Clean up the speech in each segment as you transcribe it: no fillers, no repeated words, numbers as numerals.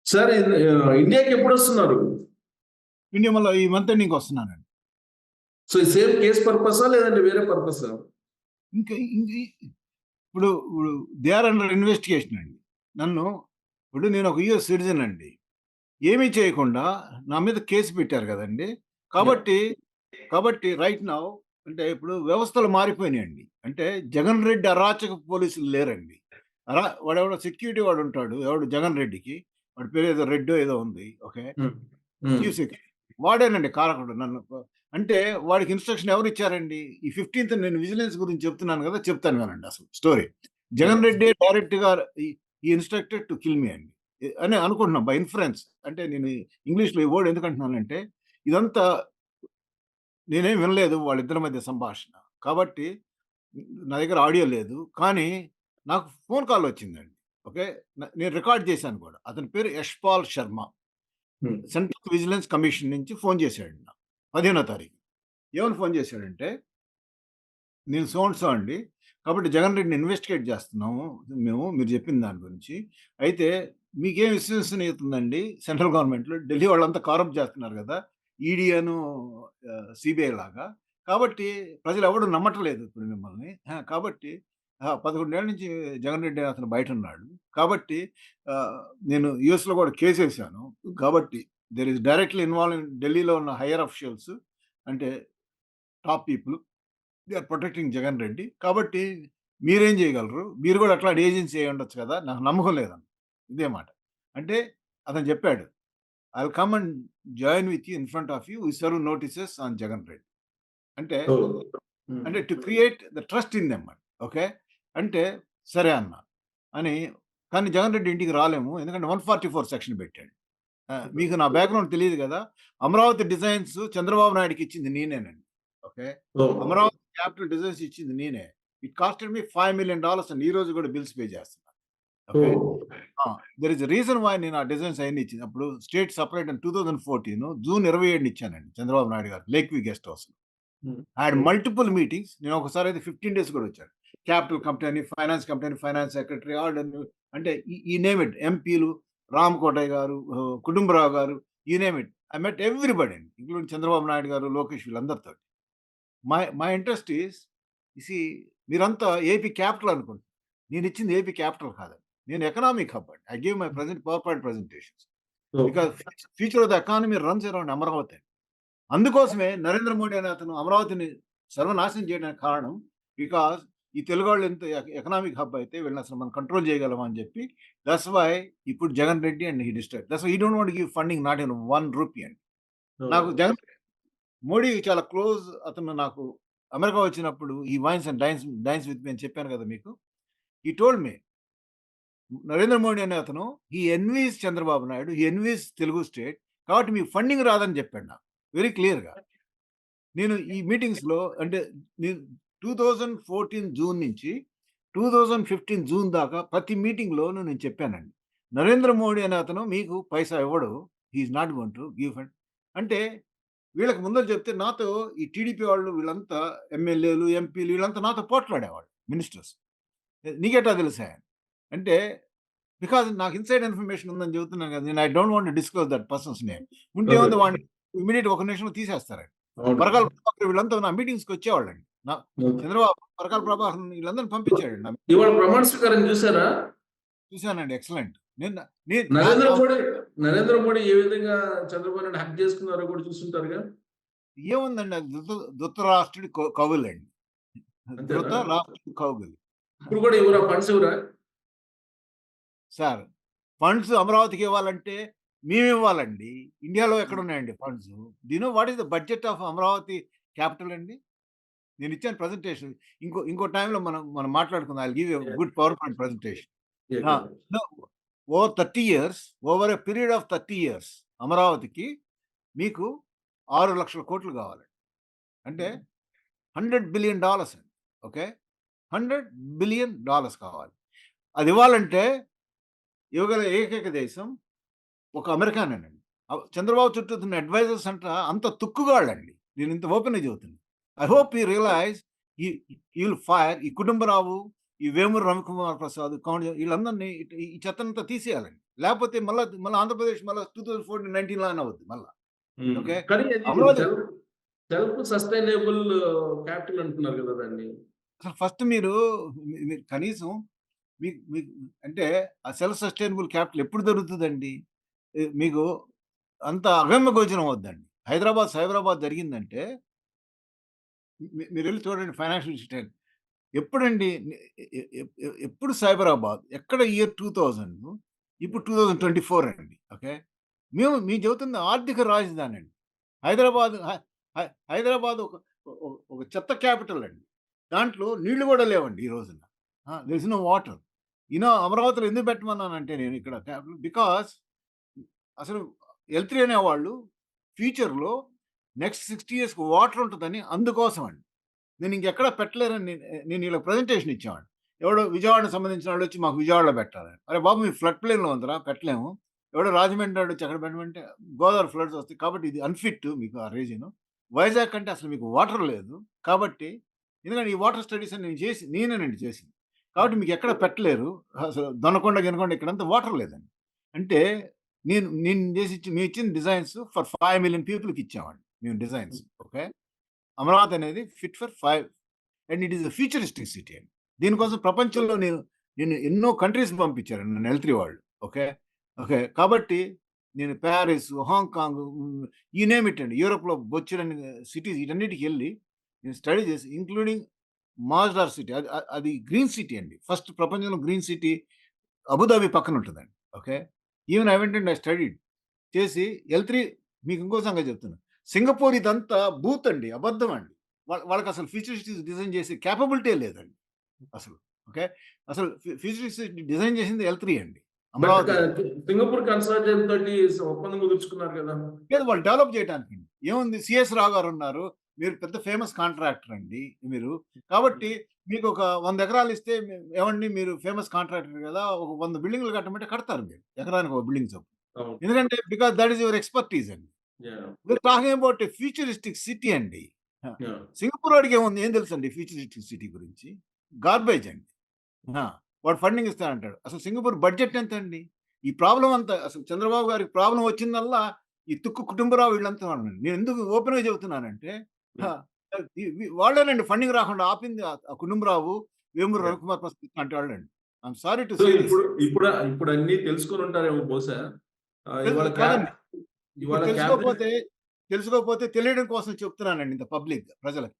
Sir ఇండియాకి ఎప్పుడు వస్తున్నారు? ఇండియా మళ్ళీ ఈ మంత్ ఎండింగ్ వస్తున్నానండి. సో ఈ సేమ్ కేస్ పర్పసా లేదంటే వేరే పర్పసా? ఇంకా ఇప్పుడు దే ఆర్ అండర్ ఇన్వెస్టిగేషన్ అండి. ఇప్పుడు నేను ఒక యూఎస్ సిటిజన్ అండి. ఏమీ చేయకుండా నా మీద కేసు పెట్టారు కదండి. కాబట్టి కాబట్టి రైట్ నౌ అంటే ఇప్పుడు వ్యవస్థలు మారిపోయినాయండి. అంటే జగన్ రెడ్డి అరాచక పోలీసులు లేరండి. వాడెవడో సెక్యూరిటీ వాడు ఉంటాడు. ఎవడు జగన్ రెడ్డికి. వాడి పేరు ఏదో రెడ్డో ఏదో ఉంది. ఓకే. Chief secretary. వాడేనండి కారకుడు. అంటే వాడికి ఇన్స్ట్రక్షన్ ఎవరు ఇచ్చారండి? ఈ 15థ్ నేను విజిలెన్స్ గురించి చెప్తున్నాను కదా! చెప్తాను వినండి అసలు స్టోరీ. జగన్ రెడ్డి డైరెక్ట్‌గా ఈ ఈ ఇన్‌స్ట్రక్టెడ్ టు కిల్ మీ అండి. అని అనుకుంటున్నాం బై ఇన్ఫరెన్స్. అంటే నేను ఇంగ్లీష్‌లో ఈ వర్డ్ ఎందుకు అంటున్నానంటే ఇదంతా నేనేం వినలేదు వాళ్ళిద్దరి మధ్య సంభాషణ. కాబట్టి నా దగ్గర ఆడియో లేదు. కానీ నాకు ఫోన్ కాల్ వచ్చిందండి. ఓకే. నేను రికార్డ్ చేశాను కూడా. అతని పేరు Yashpal Sharma. Central vigilance commission నుంచి ఫోన్ చేశాడు నాకు 15వ తారీఖు. ఏమని ఫోన్ చేశాడంటే, నేను సో అండ్ సో అండి. కాబట్టి జగన్ రెడ్డిని ఇన్వెస్టిగేట్ చేస్తున్నాము మీరు చెప్పిన దాని గురించి. అయితే మీకేం విశ్వసనీయత ఉందండి సెంట్రల్ గవర్నమెంట్‌లో? ఢిల్లీ వాళ్ళంతా కరప్ట్ చేస్తున్నారు కదా! ఈడీ సీబీఐ లాగా. కాబట్టి ప్రజలు ఎవడు నమ్మట్లేదు ఇప్పుడు మిమ్మల్ని. కాబట్టి 11 ఏళ్ల నుంచి జగన్ రెడ్డి అతను బయటున్నాడు. కాబట్టి నేను యూఎస్‌లో కూడా కేసేసాను. కాబట్టి there is directly involve in ఢిల్లీలో ఉన్న హైయర్ అఫీషియల్స్ అంటే top people they are protecting Jagan Reddy. కాబట్టి మీరేం చేయగలరు? మీరు కూడా అట్లాంటి ఏజెన్సీ అయ్యుండొచ్చు కదా! నాకు నమ్మకం లేదన్న. ఇదే మాట. అంటే అతను చెప్పాడు. I will come and join with you in front of you. We serve notices on Jagan Reddy. అంటే అంటే to create the trust in them. Okay. అంటే సరే అన్న. అని కానీ జగన్ రెడ్డి ఇంటికి రాలేము. ఎందుకంటే 144 సెక్షన్ పెట్టాడు. మీకు నా బ్యాక్‌గ్రౌండ్ తెలీదు గదా! అమరావతి డిజైన్స్ చంద్రబాబు నాయుడుకి ఇచ్చింది నేనేనండి. ఓకే. అమరావతి క్యాపిటల్ డిజైన్స్ ఇచ్చింది నేనే. ఇట్ కాస్టెడ్ మీ $5,000,000 అండి. ఈ రోజు కూడా బిల్స్ పే చేస్తున్నా. Okay. There is a reason why నేను ఆ డిజైన్స్ అయన్నీ ఇచ్చింది. అప్పుడు స్టేట్ సెపరేట్ ఇన్ 2014 జూన్ 27 ఇచ్చానండి చంద్రబాబు నాయుడు గారు లేక్ వ్యూ గెస్ట్ హౌస్‌లో. I had multiple meetings. నేను ఒకసారి అయితే 15 డేస్ కూడా వచ్చాను. Capital company, finance company, finance secretary అంటే ఈ నేమ్ ఇట్ ఎంపీలు, Ram Kotaiah garu, Kutumbarao garu, you name it. I met everybody including Chandrababu Naidu garu, Lokesh వీళ్ళందరితోటి. మై ఇంట్రెస్ట్ ఈస్ సీ మీరంతా ఏపీ క్యాపిటల్ అనుకుంటున్నారు. నేనిచ్చింది ఏపీ క్యాపిటల్ కాదండి. నేను ఎకనామిక్ హబ్ అండి. I give my PowerPoint presentations. Because future of the economy runs around Amaravati. అందుకోసమే నరేంద్ర మోడీ అనే అతను అమరావతిని సర్వనాశనం చేయడానికి కారణం బికాజ్ ఈ తెలుగోళ్ళు ఎంత ఎకనామిక్ హబ్ అయితే వీళ్ళని అసలు మనం కంట్రోల్ చేయగలం అని చెప్పి దట్స్ వై ఇప్పుడు Jagan Reddy and he distract that's why he don't want give funding not in 1 rupee అండి. నాకు జగన్ మోడీ చాలా క్లోజ్. అతను నాకు అమెరికా వచ్చినప్పుడు ఈ vines and dynes with me అని చెప్పాను కదా మీకు. ఈ టోల్డ్ మీ నరేంద్ర మోడీ అనే అతను ఈ ఎన్వీస్ చంద్రబాబు నాయుడు, ఈ ఎన్వీస్ తెలుగు స్టేట్ కాబట్టి మీకు ఫండింగ్ రాదని చెప్పాడు నాకు వెరీ క్లియర్‌గా. నేను ఈ మీటింగ్స్‌లో అంటే నేను 2014 జూన్ నుంచి 2015 జూన్ దాకా ప్రతి మీటింగ్‌లోనూ నేను చెప్పానండి. నరేంద్ర మోడీ అనే అతను మీకు పైసా ఇవ్వడు. He is not going to give fund. అంటే వీళ్ళకి ముందర చెప్తే నాతో ఈ టీడీపీ వాళ్ళు వీళ్ళంతా ఎమ్మెల్యేలు, ఎంపీలు వీళ్ళంతా నాతో పోట్లాడేవాళ్ళు మినిస్టర్స్. నీకెట్టా తెలుసా? అంటే బికాజ్ నాకు ఇన్సైడ్ ఇన్ఫర్మేషన్ ఉందని చెబుతున్నాను కదా! నేను I don't want to disclose that persons name. ఉంటే ఏముంది వాడిని ఇమ్మీడియేట్‌గా ఒక నిమిషంలో తీసేస్తారండి. పరకాల ప్రభాకర్ వీళ్ళంతా నా మీటింగ్స్‌కి వచ్చేవాళ్ళండి. చంద్రబాబు పరకాల ప్రభాకర్ వీళ్ళందరిని పంపించాడండి. ఇవాళ ప్రమాణ స్వీకారం చూసారా? చూసానండి. ఎక్సలెంట్. నరేంద్ర మోడీ ఏ విధంగా చంద్రబాబు నాయుడు హక్ చేసుకున్నారో కూడా చూసుంటారుగా? ఏముందండి అది ధృతరాష్ట్రుడి కవులండి. ధృతరాష్ట్రుడి కవులు. ఇప్పుడు కూడా ఇవ్వరా? ఫండ్స్ ఇవ్వరా? సార్ ఫండ్స్ అమరావతికి ఇవ్వాలంటే మేమివ్వాలండి. ఇండియాలో ఎక్కడున్నాయండి funds? Do you know what is the budget of Amaravati capital అండి? నేనిచ్చాను ప్రెజెంటేషన్. ఇంకో టైమ్‌లో మనం మాట్లాడుకుందాం. I will give you good PowerPoint presentation. No over 30 years over a period of 30 years అమరావతికి మీకు 6,00,000 కావాలండి. అంటే $100 బిలియన్ అండి. ఓకే. $100 బిలియన్ కావాలి. అది ఇవ్వాలంటే ఇవ్వగల ఏకైక దేశం ఒక అమెరికానేనండి. చంద్రబాబు చుట్టూ ఉన్న అడ్వైజర్స్ అంత తుక్కుగాళ్ళండి. నేను ఇంత ఓపెన్‌గా చెబుతున్నా. I hope you realise you will fire ఈ కుటుంబరావు, ఈ వేమూరు రవికుమార్ ప్రసాద్, వీళ్ళందరినీ ఈ చెత్తనంతా తీసేయాలండి. లేపోతే మళ్ళా ఆంధ్రప్రదేశ్ మళ్ళా 2014, 19 లాగానే అవుద్ది మళ్ళా. ఓకే. కానీ అది అమరావతి సెల్ఫ్ సస్టైనబుల్ క్యాపిటల్ అంటున్నారు కదా దాన్ని. అసలు ఫస్ట్ మీరు కనీసం మీకు మీకు అంటే ఆ సెల్ఫ్ సస్టైనబుల్ క్యాపిటల్ ఎప్పుడు దొరుకుతదండి? మీకు అంత అగమ్య గోచరం అవుద్దండి. సైబరాబాద్ జరిగిందంటే మీరెళ్లి చూడండి ఫైనాన్షియల్ స్టైల్. ఎప్పుడండి ఎ ఎ ఎ ఎప్పుడు సైబరాబాద్? ఎక్కడ ఇయర్ 2000 ఇప్పుడు 2024 అండి. ఓకే. మేము చెబుతుంది ఆర్థిక రాజధాని అండి. హైదరాబాద్ హ హ హైదరాబాద్ ఒక చెత్త క్యాపిటల్ అండి. దాంట్లో నీళ్లు గూడా లేవండి ఈ రోజున. There is no water. అమరావతిలో ఎందుకు పెట్టమన్నానంటే నేను ఇక్కడ క్యాపిటల్ బికాజ్ అసలు ఎల్3 అనేవాళ్ళు ఫ్యూచర్‌లో నెక్స్ట్ 60 ఇయర్స్‌కి వాటర్ ఉంటదని అందుకోసం అండి. నేను ఇంకెక్కడ పెట్టలేరని నేను ఈళ్ళకి ప్రెజెంటేషన్ ఇచ్చేవాడిని. ఎవడో విజయవాడకి సంబంధించిన వాడొచ్చి మాకు విజయవాడలో పెట్టాలని. అరె బాబు! మీ ఫ్లడ్ ప్లేన్‌లో ఉందిరా పెట్టలేము. ఎవడో రాజమండ్రి వాడొచ్చి అక్కడ పెట్టమంటే గోదావరి ఫ్లడ్స్ వస్తాయి. కాబట్టి ఇది అన్‌ఫిట్ మీకు ఆ రీజియను. వైజాగ్ అంటే అసలు మీకు వాటర్ లేదు. కాబట్టి ఎందుకంటే ఈ వాటర్ స్టడీస్ అని నేనేనండి చేసింది. కాబట్టి మీకెక్కడ పెట్టలేరు. అసలు దొనకొండ, గినకొండ ఇక్కడంతా వాటర్ లేదండి. అంటే నేను మేమిచ్చిన డిజైన్స్ ఫర్ 5,000,000 పీపుల్‌కి ఇచ్చామండి మేము డిజైన్స్. ఓకే. అమరావతి అనేది fit for 5 and it is a futuristic city అండి. దీనికోసం ప్రపంచంలో నేను ఎన్నో కంట్రీస్ పంపించారండి నన్ను ఎల్3 వాళ్ళు. ఓకే. ఓకే. కాబట్టి నేను Paris, Hong Kong you name it అండి. యూరోప్‌లో బొచ్చెడన్ని సిటీస్ వీటన్నిటికెళ్ళి నేను స్టడీ చేసి ఇంక్లూడింగ్ మాస్డార్ సిటీ అది గ్రీన్ సిటీ అండి. ఫస్ట్ ప్రపంచంలో గ్రీన్ సిటీ అబుదాబి పక్కన ఉంటదండి. Okay. Even I went and I studied చేసి ఎల్3 మీకు ఇంకో సంగతి చెప్తున్నా. సింగపూర్ ఇదంతా బూత్ అండి. అబద్ధం అండి. వాళ్ళకసలు ఫ్యూచరిస్టిక్స్ డిజైన్ చేసే కేపబిలిటీయే లేదండి అసలు. ఓకే. అసలు ఫ్యూచరిస్టిక్స్ డిజైన్ చేసింది ఎల్3 అండి. బట్ అమరావతి సింగపూర్ కన్సార్టియం తోటి ఒప్పందం కుదుర్చుకున్నారు కదా! లేదు వాళ్ళు డెవలప్ చేయటానికండి. ఏముంది సిఎస్ రావు గారున్నారు. మీరు పెద్ద ఫేమస్ కాంట్రాక్టర్ అండి మీరు. కాబట్టి మీకొక 100 ఎకరాలు ఇస్తే ఏవండీ మీరు ఫేమస్ కాంట్రాక్టర్ గదా! ఒక 100 బిల్డింగులు కట్టమంటే కడతారు మీరు. ఎకరానికి ఒక బిల్డింగ్ చొప్పున. అవును. ఎందుకంటే because that is your expertise అండి. Yeah! We're talking about a futuristic city అండి. ఆ! యాహ్! సింగపూర్ వాడికి ఏముంది ఏం తెలుసండి ఫ్యూచరిస్టిక్ సిటీ గురించి? గార్బేజ్ అండి. ఆ! వాడు ఫండింగ్ ఇస్తానంటాడు. అసలు సింగపూర్ బడ్జెట్ ఎంతండి? ఈ ప్రాబ్లమ్ అంతా అసలు చంద్రబాబు గారికి ప్రాబ్లమ్ వచ్చిందల్లా ఈ తుక్కు కుటుంబరావు వీళ్ళంతా ఉన్నారండి. నేనెందుకు ఓపెన్‌గా చెబుతున్నానంటే హ్మ్. వాళ్ళేనండి ఫండింగ్ రాకుండా ఆపింది ఆ కుటుంబరావు, వేమూరు యాహ్! రవికుమార్ ప్రసాద్ లాంటి వాళ్ళండి. I am sorry to so say this. ఇప్పుడన్నీ తెలుసుకొని ఉంటారేమో బహుశా. ఇవాళ కాదండి. ఇప్పుడు ఇవాళ క్యాబినెట్ తెలుసుకోకపోతే తెలియడం కోసం చెప్తున్నానండి ఇంత పబ్లిక్‌గా ప్రజలకి.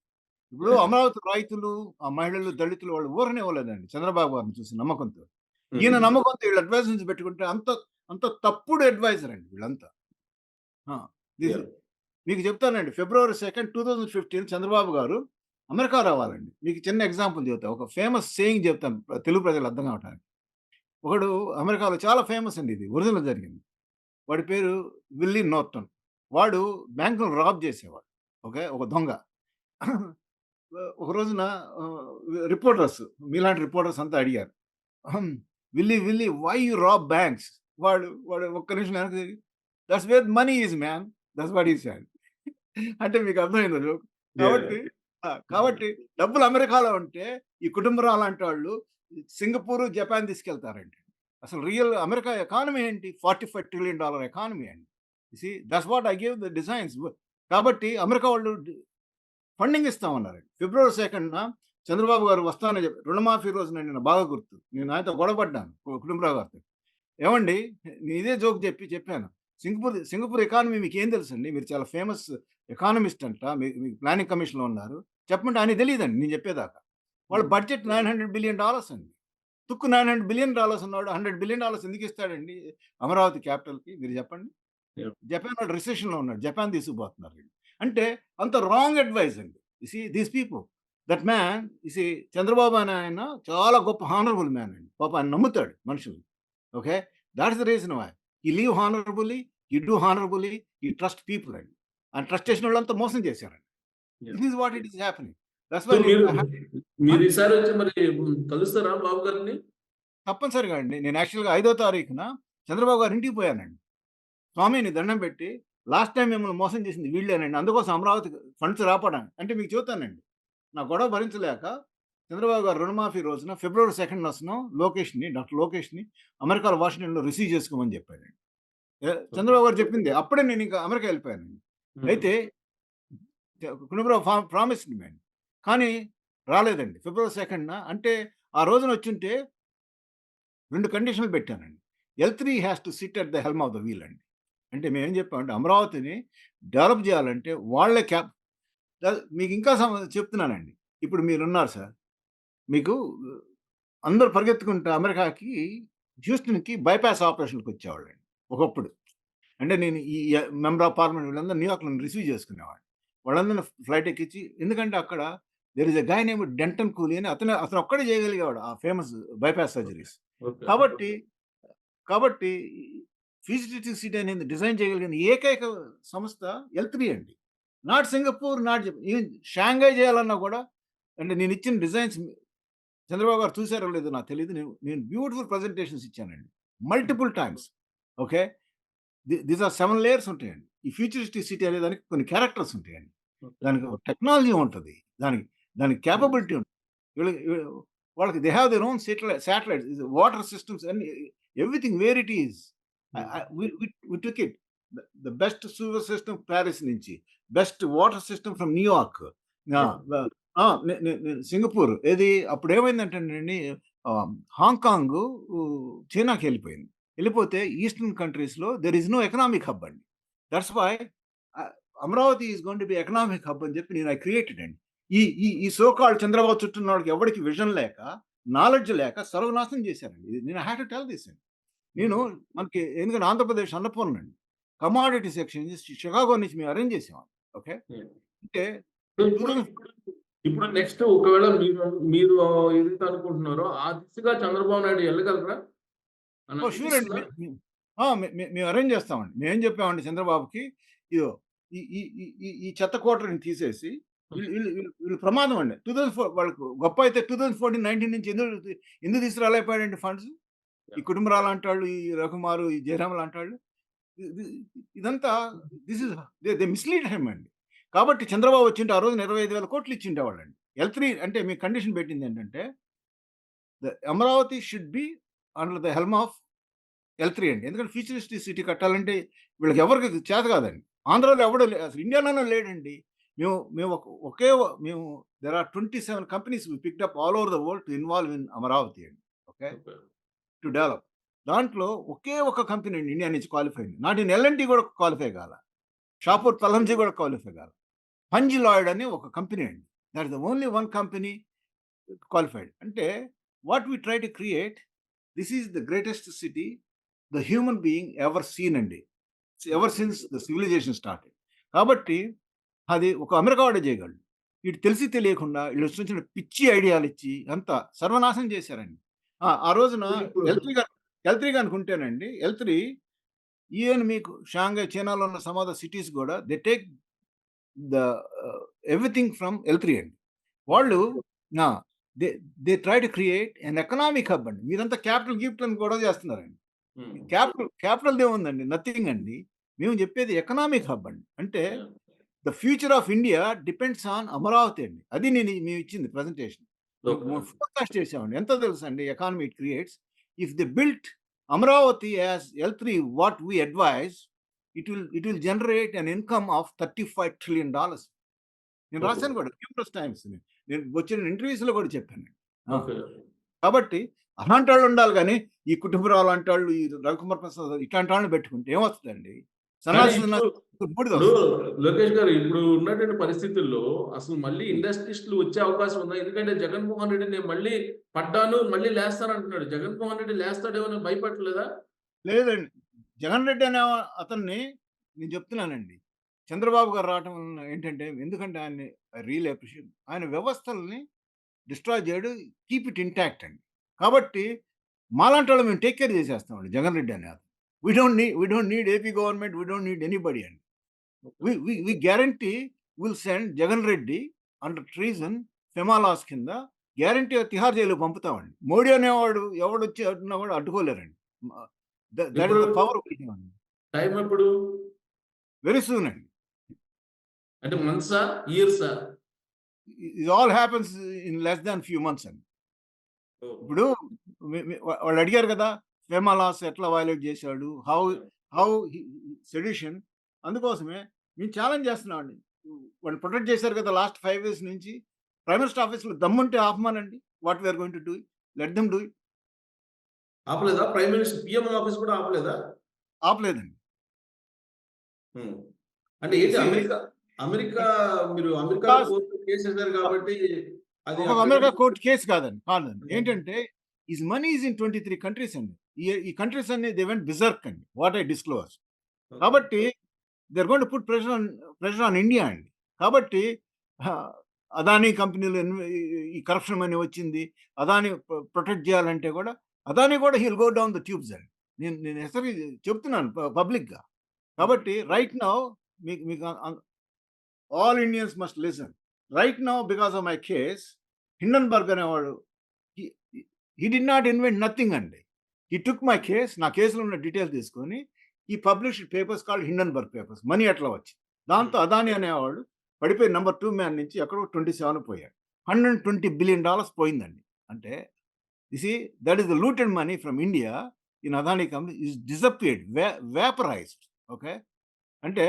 ఇప్పుడు అమరావతి రైతులు, ఆ మహిళలు, దళితులు వాళ్ళు ఊరనివ్వలేదండి చంద్రబాబు గారిని చూసి నమ్మకంతో. ఈయన హ్మ్. నమ్మకంతో వీళ్ళు అడ్వైజర్స్ పెట్టుకుంటే అంత అంత తప్పుడు అడ్వైజర్ అండి వీళ్ళంతా. ఆ! This yeah! మీకు చెప్తానండి. ఫిబ్రవరి 2, 2015 చంద్రబాబు గారు అమెరికా రావాలండి. మీకు చిన్న ఎగ్జాంపుల్ చెప్తా. ఒక ఫేమస్ సేయింగ్ చెప్తాను తెలుగు ప్రజలు అర్థం కావటానికి. ఒకడు అమెరికాలో చాలా ఫేమస్ అండి ఇది. ఒరిజినల్ జరిగింది. వాడి పేరు విల్లీ నోర్టన్. వాడు బ్యాంకులను రాబ్ చేసేవాడు. ఓకే. ఒక దొంగ. ఒక రోజున రిపోర్టర్స్ మీలాంటి రిపోర్టర్స్ అంతా అడిగారు. అహం! Willie why you rob banks? వాడు ఒక్క నిమిషం వెనక్కి తిరిగి that's where money is man. That's what he said. అంటే మీకు అర్థమైందా జోక్? యాహ్! కాబట్టి కాబట్టి డబ్బులు అమెరికాలో ఉంటే ఈ కుటుంబరావు లాంటి వాళ్ళు సింగపూర్, జపాన్ తీసుకెళ్తారండి. అసలు రియల్ అమెరికా ఎకానమీ ఏంటి? $45 ట్రిలియన్ ఎకానమీ అండి. You see that's what I give the designs. కాబట్టి అమెరికా వాళ్ళు ఫండింగ్ ఇస్తామన్నారండి. ఫిబ్రవరి 2న చంద్రబాబు గారు వస్తానని చెప్పి రుణమాఫీ రోజునండి నాకు బాగా గుర్తు. నేను ఆయనతో గొడవ పడ్డాను కుటుంబరావు గారితో. ఏవండీ నేను ఇదే జోక్ చెప్పాను. సింగపూర్ ఎకానమీ మీకేం తెలుసండి? మీరు చాలా ఫేమస్ ఎకానమిస్ట్ అంట. మీకు ప్లానింగ్ కమిషన్‌లో ఉన్నారు. చెప్పమంటే ఆయనకి తెలీదండి నేను చెప్పేదాకా. వాళ్ళ హ్మ్. బడ్జెట్ $900 బిలియన్ అండి. తుక్కు $900 బిలియన్ ఉన్నవాడు $100 బిలియన్ ఎందుకు ఇస్తాడండి అమరావతి క్యాపిటల్‌కి మీరు చెప్పండి? యాహ్! జపాన్ వాడు రిసెషన్‌లో ఉన్నాడు. జపాన్ తీసుకుపోతున్నారు వీళ్ళు. అంటే అంత రాంగ్ అడ్వైస్ అండి. You see these people that man you see Chandrababu అనే ఆయన చాలా గొప్ప హానరబుల్ మ్యాన్ అండి. పాపం ఆయన నమ్ముతాడు మనుషుల్ని. Okay. That is the reason why. He live honourably, he do honourably, he trust people అండి. ఆయన ట్రస్ట్ చేసినోళ్ళంతా మోసం చేశారండి. Yeah! This is what it is happening. That's so why నేను ఆ! మీరు ఈసారి వచ్చి మరి కలుస్తారా బాబు గారిని? తప్పనిసరిగా అండి. నేను యాక్చువల్‌గా 5వ తారీఖున చంద్రబాబు గారి ఇంటికి పోయానండి. స్వామి నీ దండం పెట్టి లాస్ట్ టైమ్ మిమ్మల్ని మోసం చేసింది వీళ్ళేనండి. అందుకోసం అమరావతికి ఫండ్స్ రాపడానికి అంటే మీకు చెబుతానండి. నా గొడవ భరించలేక చంద్రబాబు గారు రుణమాఫీ రోజున ఫిబ్రవరి 2 డాక్టర్ లోకేష్‌ని అమెరికాలో వాషింగ్టన్‌లో రిసీవ్ చేసుకోమని చెప్పాడండి. ఓకే. చంద్రబాబు గారు చెప్పింది. అప్పుడే నేను ఇంకా అమెరికా వెళ్ళిపోయానండి. హ్మ్. అయితే కుటుంబరావు ప్రామిస్డ్ మీ అండి. కానీ రాలేదండి. ఫిబ్రవరి 2 అంటే ఆ రోజున వచ్చుంటే 2 కండిషన్‌లు పెట్టానండి. ఎల్3 has to sit at the helm of the wheel అండి. అంటే మేమేం చెప్పామంటే అమరావతిని డెవలప్ చేయాలంటే వాళ్ళే మీకు ఇంకా చెప్తున్నానండి. ఇప్పుడు మీరున్నారు సార్. మీకు అందరూ పరిగెత్తుకుంటూ అమెరికాకి, హ్యూస్టన్‌కి బైపాస్ ఆపరేషన్‌కొచ్చేవాళ్ళండి ఒకప్పుడు. అంటే నేను ఈ మెంబర్ ఆఫ్ పార్లమెంట్ వీళ్ళందరూ న్యూయార్క్‌లో నన్ను రిసీవ్ చేసుకునేవాళ్ళు. వాళ్ళందరిని ఫ్లైట్ ఎక్కించి ఎందుకంటే అక్కడ there is a guy named Denton Cooley అని అతను ఒక్కడే చేయగలిగేవాడు ఆ famous bypass okay. Surgeries. Okay. కాబట్టి, కాబట్టి ఫీజిటివ్ సిటీ అనేది డిజైన్ చేయగలిగిన ఏకైక సంస్థ ఎల్3 అండి. Not Singapore, not even Shanghai చేయాలన్నా కూడా అంటే నేనిచ్చిన డిజైన్స్ చంద్రబాబు గారు చూసారో లేదో నాకు తెలీదు. నేను నేను బ్యూటిఫుల్ ప్రెజెంటేషన్స్ ఇచ్చానండి. Multiple times. Okay. These are 7 layers ఉంటాయండి. ఈ ఫ్యూచరిస్టిక్ సిటీ అనే దానికి కొన్ని క్యారెక్టర్స్ ఉంటాయండి. ఓకే. దానికి ఒక టెక్నాలజీ ఉంటది. దానికి దానికి హ్మ్. కేపబిలిటీ ఉంటది. వీళ్ళకి వాళ్ళకి they have their own satellites, water systems అన్ని everything where it is. Hmm. We took it. The best sewer system Paris నుంచి, best water system from New York. ఆ! యాహ్! వ ఆ! సింగపూర్ ఏది అప్పుడేమైందంటేనండి హాంకాంగు చైనాకెళ్ళిపోయింది. వెళ్ళిపోతే ఈస్టర్న్ కంట్రీస్‌లో there is no economic hub అండి. That's why ah, Amaravati is going to be economic hub అని చెప్పి ఐ క్రియేటెడ్ అండి. ఈ ఈ ఈ సో కాల్డ్ చంద్రబాబు చుట్టూ ఉన్నోళ్ళకి ఎవడికి విజన్ లేక, నాలెడ్జ్ లేక సర్వనాశనం చేశారండి. నేను I had to tell this అండి. నేను ఓకే. మనకి ఎందుకంటే ఆంధ్రప్రదేశ్ అన్నపూర్ణ అండి. కమోడిటీస్ ఎక్స్చేంజ్ షికాగో నుంచి మేము అరేంజ్ చేసామండి. ఓకే. యాహ్! అంటే సో, ఇప్పుడు 2000 ఇప్పుడు ఇప్పుడు నెక్స్ట్ ఒకవేళ మీరు ఏదైతే అనుకుంటున్నారో ఆ దిశగా చంద్రబాబు నాయుడు ఎళ్ళగలరా అని ఓహ్! ష్యూర్ అండి. అనిపిస్తుందా? ఆ! మేము అరేంజ్ చేస్తామండి. మేమేం చెప్పామంటే చంద్రబాబుకి, ఇదిగో ఈ ఈ ఈ ఈ ఈ చెత్త క్వార్టర్‌ని తీసేసి వీళ్ళు ప్రమాదం అండి. 2004 వాళ్ళకు గొప్ప అయితే 2014, 19 నుంచి ఎందుకు తీసుకురాలేకపోయాడండి ఫండ్స్? ఈ యాహ్! కుటుంబరావు లాంటోళ్ళు, ఈ రఘుమారు, ఈ జయరాం లాంటోళ్ళు. ఇది ఇదంతా this is they mislead him అండి. కాబట్టి చంద్రబాబు వచ్చింటే ఆ రోజున 25,000 కోట్లు ఇచ్చిండేవాళ్ళండి. ఎల్3 అంటే మీకు కండిషన్ పెట్టిందేంటంటే, Amaravati should be under the helm of ఎల్3 అండి. ఎందుకంటే ఫ్యూచరిస్టిక్ సిటీ కట్టాలంటే వీళ్ళకి ఎవరికి చేత కాదండి. ఆంధ్రాలో ఎవడు అసలు ఇండియాలోనే లేడండి. మేము మేము ఒక ఒకే మేము there are 27 companies we picked up all over the world to involve in Amaravati అండి. ఓకే. ఓకే. To develop. దాంట్లో ఒకే ఒక కంపెనీ అండి ఇండియా నుంచి క్వాలిఫై అయింది. నాట్ ఇన్ ఎల్&టీ కూడా క్వాలిఫై కాల. షాపూర్ పల్లంజీ కూడా క్వాలిఫై కాల. పంజి లాయిడ్ అని ఒక కంపెనీ అండి. That is the only one company qualified. అంటే what we try to create this is the greatest city the human being ever seen అండి. Ever since the civilisation started. కాబట్టి అది ఒక అమెరికా వాడే చేయగలడు. ఈడు తెలిసి తెలియకుండా ఈళ్ళు సృష్టించిన పిచ్చి ఐడియాలిచ్చి అంతా సర్వనాశనం చేశారండి. ఆ రోజున ఇప్పుడు ఎల్3 గనుకుంటేనండి ఎల్3 ఈవెన్ మీకు షాంఘై చైనాలో ఉన్న సమ్ ఆఫ్ ద సిటీస్ గూడా they take the everything from ఎల్3 అండి. వాళ్ళు ఆ! They they try to create an economic hub అండి. మీరంతా క్యాపిటల్ అని గొడవ చేస్తున్నారండి. హ్మ్. క్యాపిటల్‌దేముందండి? నథింగ్ అండి. మేము చెప్పేది ఎకనామిక్ హబ్ అండి. అంటే yeah! The future of India depends on Amaravati అండి. అది మేమిచ్చింది ప్రెజెంటేషన్. ఓకే. ఫోర్కాస్ట్ చేసామండి. ఎంతో తెలుసండి economy it creates. If they built Amaravati as ఎల్3 what we advise it will generate an income of $35 trillion. నేను ఓహో! రాసాను కూడా న్యూమరస్ టైమ్స్. నేను వచ్చిన ఇంటర్వ్యూస్‌లో కూడా చెప్పాను. ఆ! ఓకే. కాబట్టి అలాంటోళ్ళు ఉండాలి గానీ, ఈ కుటుంబరావు లాంటోళ్ళు, ఈ రవికుమార్ ప్రసాద్ ఇట్లాంటి వాళ్ళని పెట్టుకుంటే ఏమొస్తదండి? కానీ సన్నాసి ఇప్పుడు సన్నాసి ఇప్పుడు బూడిదొస్తది. లోకేష్ గారు ఇప్పుడు ఉన్నటువంటి పరిస్థితుల్లో అసలు మళ్ళీ హ్మ్. ఇండస్ట్రియలిస్టులు వచ్చే అవకాశం ఉందా? ఎందుకంటే జగన్మోహన్ రెడ్డి నేను మళ్ళీ పడ్డాను, మళ్ళీ లేస్తానంటున్నాడు. జగన్మోహన్ రెడ్డి లేస్తాడేమో అని భయపడట్లేదా? లేదండి. జగన్ రెడ్డి అనే అతన్ని నేను చెప్తున్నానండి. చంద్రబాబు గారు రావటం వలన ఏంటంటే, ఎందుకంటే ఆయన్ని ఐ రియల్లీ అప్రిషియేట్. ఆయన వ్యవస్థల్ని డిస్ట్రాయ్ చేయడు. కీప్ ఇట్ ఇంటాక్ట్ అండి. కాబట్టి మాలాంటోళ్ళం మేము టేక్ కేర్ చేసేస్తామండి జగన్ రెడ్డి అనే అతను. We don't need AP government. We don't need anybody అండి. Okay. We guarantee will send Jagan Reddy under treason, FEMA laws కింద గ్యారంటీగా తిహార్ జైలుకి పంపుతామండి. మోడీ అనేవాడు ఎవడొచ్చి అడ్డున్నా కూడా అడ్డుకోలేరండి. మ దట్ ఎప్పుడు is the power we have. Time ఎప్పుడు? వెరీ సూన్ అండి. అంటే మంత్సా? ఇయర్సా? ఇది all happens in less than few months అండి. ఓహ్! ఇప్పుడు వాళ్ళు అడిగారు కదా! ఫెమా లాస్ ఎట్లా వయలేట్ చేశాడు? హౌ సెడిషన్ అందుకోసమే మేము ఛాలెంజ్ చేస్తున్నామండి. వాళ్ళు ప్రొటెక్ట్ చేశారు కదా! లాస్ట్ 5 ఇయర్స్ నుంచి. ప్రైమ్ మినిస్టర్ ఆఫీస్‌లో దమ్ముంటే ఆపమనండి. What we are going to do it. Let them do it. ఆపలేదా? ప్రైమ్ మినిస్టర్ పీఎం ఆఫీస్ కూడా ఆపలేదా? ఆపలేదండి. హ్మ్. అంటే ఏంటి సీ అమెరికా మీరు అమెరికాలో బికాస్ కోర్టులో కేసేసారు కాబట్టి అది ఒక్కొక్క అక్కడి అమెరికా నుంచి కోర్ట్ కేస్ కాదండి. కాదండి. హ్మ్. ఏంటంటే his money is in 23 countries అండి. ఈ కంట్రీస్ అన్ని దే వెంట్ బిజర్క్ అండి. What I disclose. ఓకే. కాబట్టి they are going to put pressure on India అండి. కాబట్టి ఆహ్, అదానీ కంపెనీలు ఈ కరప్షన్ మనీ వచ్చింది. అదానీ ప్రొటెక్ట్ చేయాలంటే కూడా అదానీ కూడా he will go down the tubes అండి. నేను హెచ్చరి చెప్తున్నాను పబ్లిక్‌గా. హ్మ్. కాబట్టి రైట్ నౌ మీకు మీకు all Indians must listen. Right now because of my case Hindenburg అనేవాడు he he did not invent nothing అండి. హి టుక్ మై కేస్ నా కేస్‌లో ఉన్న డీటెయిల్స్ తీసుకొని ఈ published papers called Hindenburg papers. Money ఎట్లా వచ్చింది. దాంతో హ్మ్. అదానీ అనేవాడు పడిపోయి నంబర్ 2 మ్యాన్ నుంచి ఎక్కడో 27 పోయాడు. $120 బిలియన్ పోయిందండి. అంటే you see that is the looted money from India in Adani company is disappeared vaporised. Okay. అంటే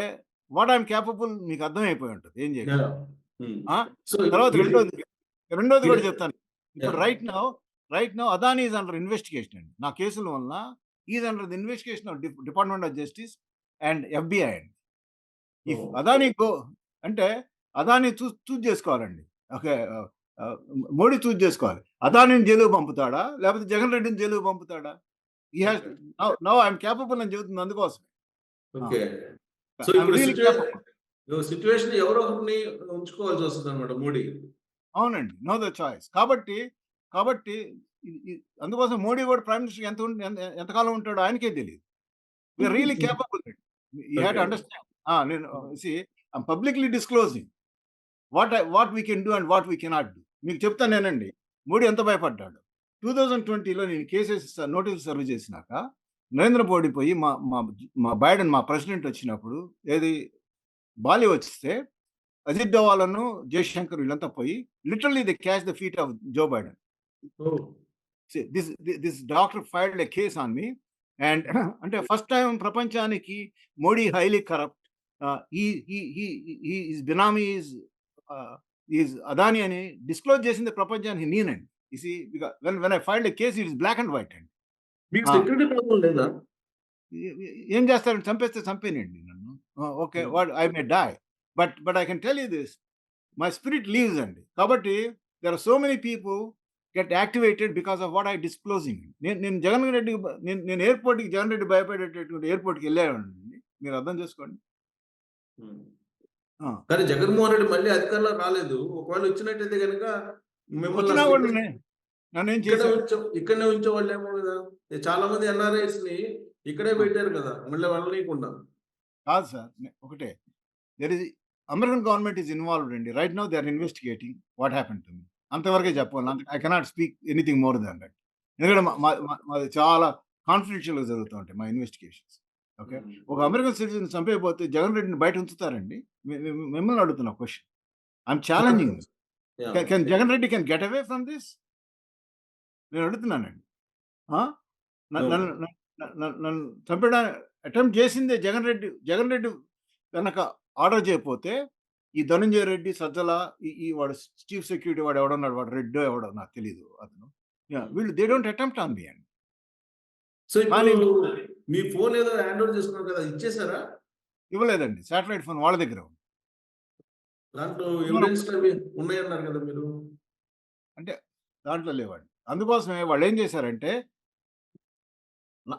వాట్ ఐ యామ్ కేపబుల్ మీకు అర్థమైపోయి ఉంటది. ఏం చేయగలను. యాహ్! హ్మ్. ఆ! సో తర్వాత మీరు రెండోది మీరు కూడా చెప్తాను. ఇప్పుడు yeah! Right now Adani is under investigation అండి. నా కేసుల వలన is under the investigation of Department of Justice and FBI అండి. If oh! అదానీ అంటే అదానీ చూజ్ చేసుకోవాలండి. ఓకే. మోడీ చూజ్ చేసుకోవాలి. అదానీని జైలుకి పంపుతాడా? లేకపోతే జగన్ రెడ్డిని జైలుకి పంపుతాడా? He has okay. Now I am capable అని చెబుతుంది అందుకోసమే. Ah! Okay. So I am ఇప్పుడు రియల్లీ కేపబుల్. సిట్యుయేషన్ ఎవరో ఒకరిని ఉంచుకోవాల్సొస్తదన్నమాట మోడీ. అవునండి. No other choice. కాబట్టి ఇ ఇ అందుకోసం మోడీ కూడా ప్రైమ్ మినిస్టర్ ఎంతకాలం ఉంటాడో ఆయనకే తెలీదు. We are really capable. You have okay. To understand. నేను see I am publicly disclosing what we can do and what we cannot do. మీకు చెప్తానేనండి. మోడీ ఎంత భయపడ్డాడో. 2020లో నేను కేసెస్ నోటీసులు సర్వ్ చేసినాక నరేంద్ర మోడీ పోయి మా బైడెన్ మా ప్రెసిడెంట్ వచ్చినప్పుడు ఏది బాలి వస్తే అజిత్ డోవాలను, జయశంకర్ వీళ్ళంతా పోయి literally they catch the feet of Joe Biden. Oh! This doctor filed a case on me and అంటే ఫస్ట్ టైం ప్రపంచానికి Modi highly corrupt. His benami is Adani అని డిస్క్లోజ్ చేసింది ప్రపంచానికి నేనండి. You see when I filed a case it is black and white అండి. మీకు ఆ! Security problem లేదా? ఏం చేస్తారండి చంపేస్తే చంపేయండి నన్ను. Okay. Hmm. I may die. But I can tell you this my spirit leaves అండి. కాబట్టి there are so many people get activated because of what I disclosing. నేను జగన్ రెడ్డికి నేను ఎయిర్‌పోర్ట్‌కి జగన్ రెడ్డి భయపడేటటువంటి ఎయిర్‌పోర్ట్‌కి వెళ్ళానండి. మీరు అర్థం చేసుకోండి. హ్మ్. ఆ! కానీ జగన్మోహన్ రెడ్డి మళ్ళీ అధికారంలోకి రాలేదు. ఒకవేళ వచ్చినట్టయితే గనక మిమ్మల్ని వచ్చినా అసలు కూడా నన్నేం చేశారు? ఇక్కడనే ఉంచేవాళ్ళేమో గదా! చాలా మంది ఎన్ఆర్ఐస్‌ని ఇక్కడే ఆ! పెట్టారు కదా! మళ్ళీ వెళ్ళనీయకుండా. కాదు సార్. ఒకటే there is American government is involved అండి. Right now they are investigating what happened to me. అంతవరకే చెప్పగలను. I cannot speak anything more than that. ఎందుకంటే మాది చాలా కాన్ఫిడెన్షియల్‌గా జరుగుతూ ఉంటాయి మా ఇన్వెస్టిగేషన్స్. ఓకే. హ్మ్. ఒక అమెరికన్ సిటిజన్ చంపేయకపోతే జగన్ రెడ్డిని బయట ఉంచుతారండి? మిమ్మల్ని అడుగుతున్నా question. I am correct. Challenging. Yeah! Can Jagan Reddy can get away from this? నేను అడుగుతున్నానండి. ఆ! న అవును. నన్ను న న నన్ను చంపడా అటెంప్ట్ చేసిందే జగన్ రెడ్డి. జగన్ రెడ్డి గనక ఆర్డర్ చేయకపోతే, ఈ ధనంజయ రెడ్డి, సజ్జల ఈ వాడు చీఫ్ సెక్యూరిటీ వాడు ఎవడున్నాడు వాడు రెడ్డో ఎవడో నాకు తెలీదు అతను. యాహ్! హ్మ్. వీళ్ళు they don't attempt on me అండి. సో ఇప్పుడు కానీ మీ ఫోన్ ఏదో హ్యాండ్ ఓవర్ చేసుకున్నారు కదా! ఇచ్చేసారా? ఇవ్వలేదండి. సాటిలైట్ ఫోన్ వాళ్ళ దగ్గరే ఉంది. దాంట్లో ఇవ్వను ఎవిడెన్స్‌లు అవి ఉన్నాయన్నారు కదా మీరు? అంటే దాంట్లో లేవండి. అందుకోసమే వాళ్ళేం చేశారంటే,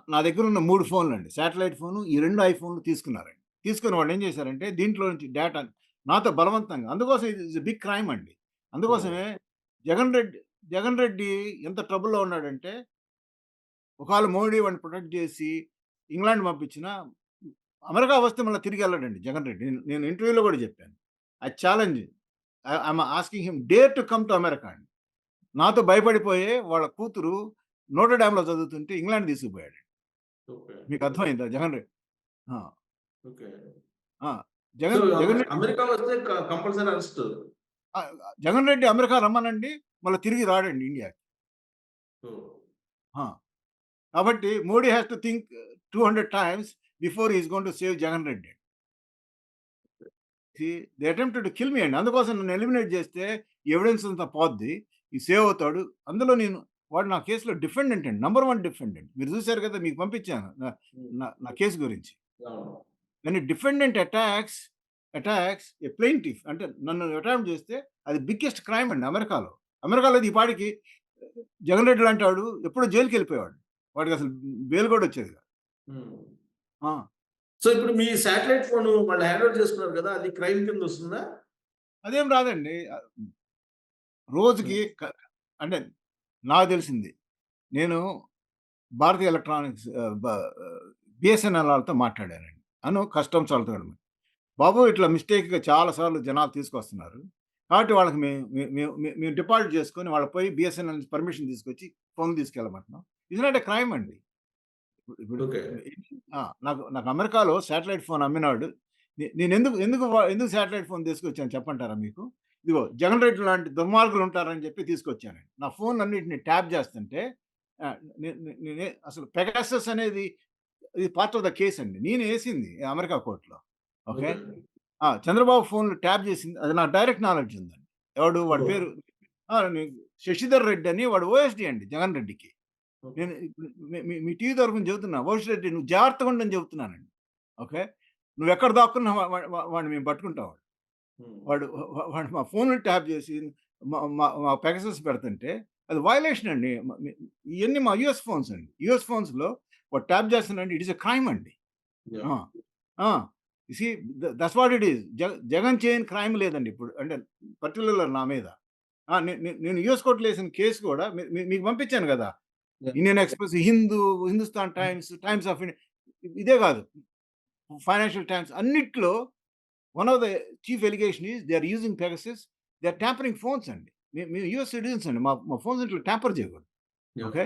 నా దగ్గరున్న 3 ఫోన్‌లండి. సాటిలైట్ ఫోను, ఈ 2 ఐఫోన్‌లు తీసుకున్నారండి. తీసుకొని వాళ్ళేం చేశారంటే, దీంట్లో నుంచి డేటా నాతో బలవంతంగా అందుకోసం ఇది ఇస్ ఎ బిగ్ క్రైమ్ అండి. ఓహ్! అందుకోసమే జగన్ రెడ్డి జగన్ రెడ్డి ఎంత ట్రబుల్‌లో ఉన్నాడంటే, ఒకవేళ మోడీ వాడిని ప్రొటెక్ట్ చేసి ఇంగ్లాండ్ పంపించినా, అమెరికా వస్తే మళ్ళా తిరిగెళ్ళడండి జగన్ రెడ్డి. నేను ఇంటర్వ్యూలో కూడా చెప్పాను. I challenge I'm asking him dare to come to America అండి. నాతో భయపడిపోయే వాళ్ళ కూతురు నోట్రడామ్‌లో చదువుతుంటే ఇంగ్లాండ్ తీసుకుపోయాడు. ఓకే. మీకు అర్థమైందా జగన్ రెడ్డి? ఆ! ఓకే. ఆ! సో, జగన్ రెడ్డి అమెరికా వస్తే compulsory arrest. Jagan Reddy America రమ్మనండి, మళ్ళీ తిరిగి రాడండి ఇండియాకి. ఆ! కాబట్టి Modi has to think 200 times before he is going to save Jagan Reddy. They attempted to kill me అండి. అందుకోసం నన్ను ఎలిమినేట్ చేస్తే ఎవిడెన్స్ అంతా పోద్ది. ఈ సేవ్ అవుతాడు. అందులో వాడు నా కేస్‌లో డిఫెండెంట్ అండి. Number 1 defendant. మీరు చూసారు కదా! మీకు పంపించాను. నా నా నా కేస్ గురించి. అవును. When a defendant attacks a plaintiff అంటే నన్ను అటాంప్ట్ చేస్తే అది బిగ్గెస్ట్ క్రైమ్ అండి అమెరికాలో. అమెరికాలో ఈ పాటికి జగన్ రెడ్డి లాంటి వాడు ఎప్పుడో జైలుకెళ్ళిపోయేవాడు. వాడికసలు బెయిల్ కూడా వచ్చేది కాదు. హ్మ్. ఆ! సో, ఇప్పుడు మీ సాటిలైట్ ఫోను వాళ్ళు హ్యాండ్ ఓవర్ చేసుకున్నారు కదా! అది క్రైమ్ కిందొస్తుందా? అదేం రాదండి. రోజుకి హ్మ్. అంటే నాకు తెలిసింది. నేను భారతీయ ఎలక్ట్రానిక్స్ బిఎస్ఎన్ఎల్ వాళ్ళతో మాట్లాడానండి. కస్టమ్స్ వాళ్ళతో కూడా. బాబు ఇట్లా మిస్టేక్‌గా చాలా సార్లు జనాలు తీసుకొస్తున్నారు. కాబట్టి వాళ్ళకి మేము డిపాజిట్ చేసుకొని వాళ్ళకి పోయి బిఎస్ఎన్ఎల్ నుంచి పర్మిషన్ తీసుకొచ్చి ఫోన్ తీసుకెళ్ళమంటున్నాం. ఇట్స్ నాట్ ఎ క్రైమ్ అండి. ఇప్పుడు ఓకే. నాకు నాకు అమెరికాలో శాటిలైట్ ఫోన్ అమ్మినాడు. నేనెందుకు ఎందుకు ఎందుకు శాటిలైట్ ఫోన్ తీసుకొచ్చాను చెప్పంటారా మీకు? ఇదిగో జగన్ రెడ్డి లాంటి దుర్మార్గులు ఉంటారని చెప్పి తీసుకొచ్చానండి. నా ఫోన్‌లన్నిటిని ట్యాప్ చేస్తుంటే నేనే అసలు పెగాసస్ అనేది ఇది పార్ట్ ఆఫ్ ద కేస్ అండి. నేనేసింది అమెరికా కోర్ట్‌లో. ఓకే. ఓకే. చంద్రబాబు ఫోన్‌లు ట్యాప్ చేసింది అది నాకు డైరెక్ట్ నాలెడ్జ్ ఉందండి. వాడి ఓహ్! పేరు ఆ! ని శశిధర్ రెడ్డి అని వాడు ఓఎస్‌డీ అండి జగన్ రెడ్డికి. ఓకే. నేను ఇప్పుడు మీ టీవీ తరపున చెబుతున్నా. ఓఎస్ రెడ్డి నువ్వు జాగ్రత్తగా ఉండని చెబుతున్నానండి. ఓకే. నువ్వెక్కడ దాక్కున్నా వాడిని మేము పట్టుకుంటాం. హ్మ్. వాడు వాడు మా ఫోన్‌లు ట్యాప్ చేసి మా మా మా పెగాసస్ పెడుతుంటే అది వయలేషన్ అండి. ఇయన్నీ మా యూఎస్ ఫోన్స్ అండి. యూఎస్ ఫోన్స్‌లో వాడు ట్యాప్ చేస్తున్నాడంటే ఇట్ ఈస్ ఎ క్రైమ్ అండి. యాహ్! ఆ! ఆ! You see that's what it is. Jagan చేయని క్రైమ్ లేదండి ఇప్పుడు. అంటే పర్టిక్యులర్ నా మీద. నేను యూఎస్ కోర్ట్‌లో ఏసిన కేస్ కూడా మీకు పంపించాను గదా! Yeah! Indian Express, Hindustan Times, Times of India ఇదే కాదు. ఫైనాన్షియల్ టైమ్స్ అన్నిట్లో one of the chief allegation is they are using Pegasus. They are tampering phones అండి. మేము యూఎస్ సిటిజన్స్ అండి. మా ఫోన్స్ ఇట్లా ట్యాంపర్ చేయకూడదు. Yeah! Okay.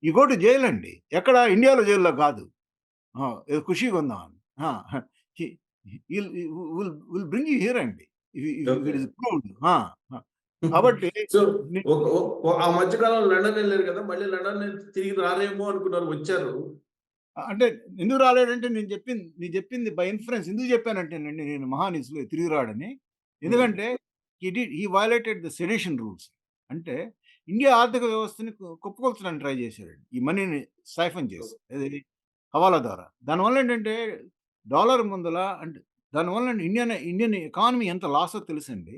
You go to jail అండి. ఎక్కడ ఇండియాలో జైల్‌లో కాదు. ఏదో ఖుషీగా ఉందామని. Ah! He will will bring you here అండి. If okay. It is proved. Ah! Ah! కాబట్టి సో, నే ఒక ఆ మధ్య కాలంలో లండన్ ఎళ్లారు కదా! మళ్ళీ లండన్ నుంచి తిరిగి రారేమో అనుకున్నారు వచ్చారు. అంటే ఎందుకు రాలేడంటే నేను చెప్పింది బై ఇన్ఫరెన్స్ ఎందుకు చెప్పానంటేనండి నేను మహానిస్‌లో తిరిగి రాడని. హ్మ్. ఎందుకంటే హి వయలేటెడ్ ద సెడిషన్ రూల్స్. అంటే ఇండియా ఆర్థిక వ్యవస్థని కుప్పకూల్చడానికి ట్రై చేశాడండి. ఈ మనీని సైఫన్ చేసి. ఏది హవాలా ద్వారా. దానివల్ల ఏంటంటే డాలర్ ముందల అంటే దానివల్ల ఇండియన్ ఇండియన్ ఎకానమీ ఎంత లాసో తెలుసండి.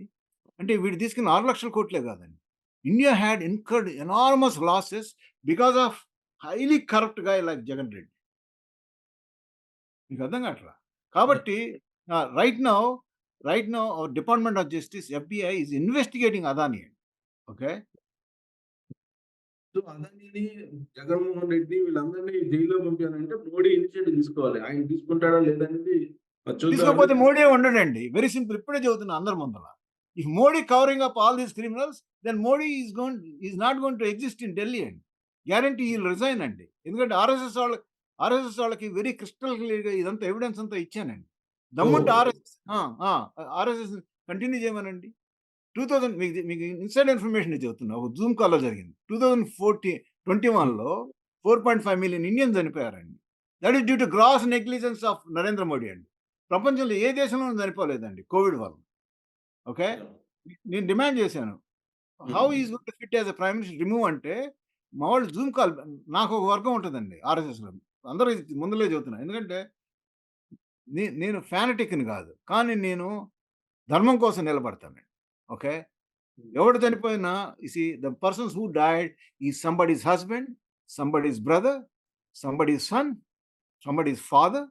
అంటే వీడు తీసుకున్న 6,00,000 కాదండి. India had incurred enormous losses because of highly corrupt guy like Jagan Reddy. మీకు అర్థం కావట్లా. యాహ్! కాబట్టి right now our department of justice FBI is investigating Adani. Okay. So, అదానిని, జగన్మోహన్ రెడ్డి వీళ్ళందరిని జైల్‌లో పంపాలంటే మోడీ ఇనిషియేటివ్ తీసుకోవాలి. ఆయన తీసుకుంటాడా లేదా అనేది చూద్దామండి. తీసుకోకపోతే మోడీ ఉండడండి. Very simple. ఇప్పుడే చెబుతున్నా అందరి ముందల. If Modi covering up all these criminals then Modi is not going to exist in Delhi అండి. గ్యారంటీ హి విల్ రిజైన్ అండి. ఎందుకంటే ఆర్ఎస్ఎస్ వాళ్ళకి వెరీ క్రిస్టల్ క్లియర్‌గా ఇదంతా ఎవిడెన్స్ అంతా ఇచ్చానండి. దమ్ముంటే ఓహ్! ఆర్ఎస్ఎస్ ఆ! ఆ! ఆర్ఎస్ఎస్ కంటిన్యూ చేయమనండి. 2000 మీకు ఇన్సైడ్ ఇన్ఫర్మేషన్ చెబుతున్నా. ఒక జూమ్ కాల్‌లో జరిగింది. 2021లో 4.5 మిలియన్ ఇండియన్స్ చనిపోయారండి. That is due to gross negligence of Narendra Modi అండి. ప్రపంచంలో ఏ దేశంలోనూ చనిపోలేదండి కోవిడ్ వల్ల. ఓకే. యాహ్! నేను డిమాండ్ చేశాను. How hmm. Is going to fit as a prime minister remove అంటే మా వాళ్ళు జూమ్ కాల్ నాకు ఒక వర్గం ఉంటదండి ఆర్ఎస్ఎస్‌లో. అందరూ ఇది ముందులే చెబుతున్నా. ఎందుకంటే నేను ఫానటిక్‌ని కాదు. కానీ నేను ధర్మం కోసం నిలబడతానండి. ఓకే. హ్మ్. ఎవడు చనిపోయినా the persons who died is somebody's husband, somebody's brother, somebody's son, somebody's father.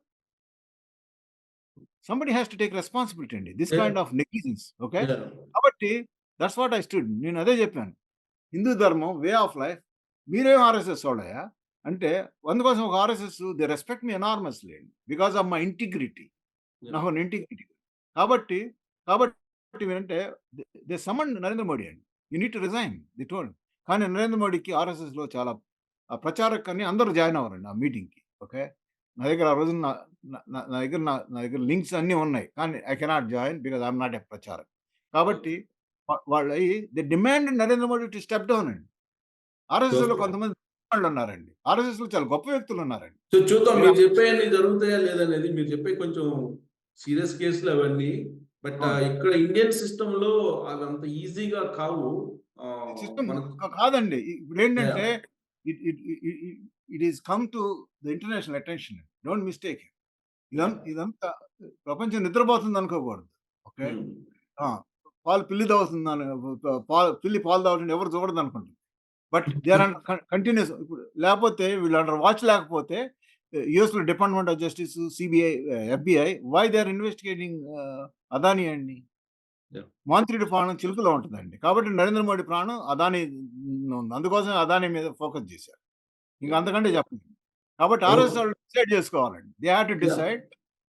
Somebody has to take responsibility అండి. This yeah! Kind of negligence. Okay. Yeah! కాబట్టి దట్స్ వాట్ ఐ స్టూడ్. నేను అదే చెప్పాను. హిందూ ధర్మం, way of life. మీరేం RSS వాళ్ళయ్యా? అంటే అందుకోసం ఒక RSS they respect me enormously because of my integrity. Yeah! నాకు ఇంటిగ్రిటీ. కాబట్టి కాబట్టి ఏంటంటే దే సమండ్ నరేంద్ర మోడీ అండి. You need to resign they told. కానీ నరేంద్ర మోడీకి ఆర్ఎస్ఎస్‌లో చాలా ప్రచారకని అందరూ జాయిన్ అవ్వరండి ఆ మీటింగ్‌కి. ఓకే. నా దగ్గర ఆ రోజున నా నా నా నా దగ్గర లింక్స్ అన్నీ ఉన్నాయి. కానీ I cannot join because I am not a pracharak. కాబట్టి okay. They demand Narendra Modi to step down అండి. ఆర్ఎస్ఎస్‌లో ఓకే. కొంతమంది వాళ్ళున్నారండి. ఆర్ఎస్ఎస్‌లో చాలా గొప్ప వ్యక్తులున్నారండి. సో చూద్దాం మీరు మీరు చెప్పేయన్నీ జరుగుతాయా లేదనేది. మీరు చెప్పేయి కొంచెం సీరియస్ కేసులు అవన్నీ. బట్ అవును. ఇక్కడ ఇండియన్ సిస్టమ్‌లో అవి అంత ఈజీగా కావు. సిస్టమ్ మనకు కాదండి. ఇప్పుడేంటంటే yeah! It it E E it is come to the international attention. Don't mistake it. Yeah! ఇదంతా ప్రపంచం నిద్రపోతుందనుకోకూడదు. ఓకే. హ్మ్. ఆ! పాలు పిల్లి తాగుతుందని పిల్లి పాలు తాగుతుంటే ఎవరు చూడదనుకుంటుంది. But they are under continuous ఇప్పుడు లేపోతే వీళ్ళు అండర్ వాచ్ లేకపోతే యూఎస్‌లో department of justice, CBI, FBI why they are investigating Adani అండి. యాహ్! మంత్రుడి ప్రాణం చిలుకలో ఉంటదండి. కాబట్టి నరేంద్ర మోడీ ప్రాణం అదానీ ఉంది. అందుకోసమే అదానీ మీద ఫోకస్ జేశారు. ఇంక యాహ్! అంతకంటే చెప్పలేం. కాబట్టి ఓకే. ఆర్ఎస్ వాళ్ళు డిసైడ్ చేసుకోవాలండి. They have to yeah! Decide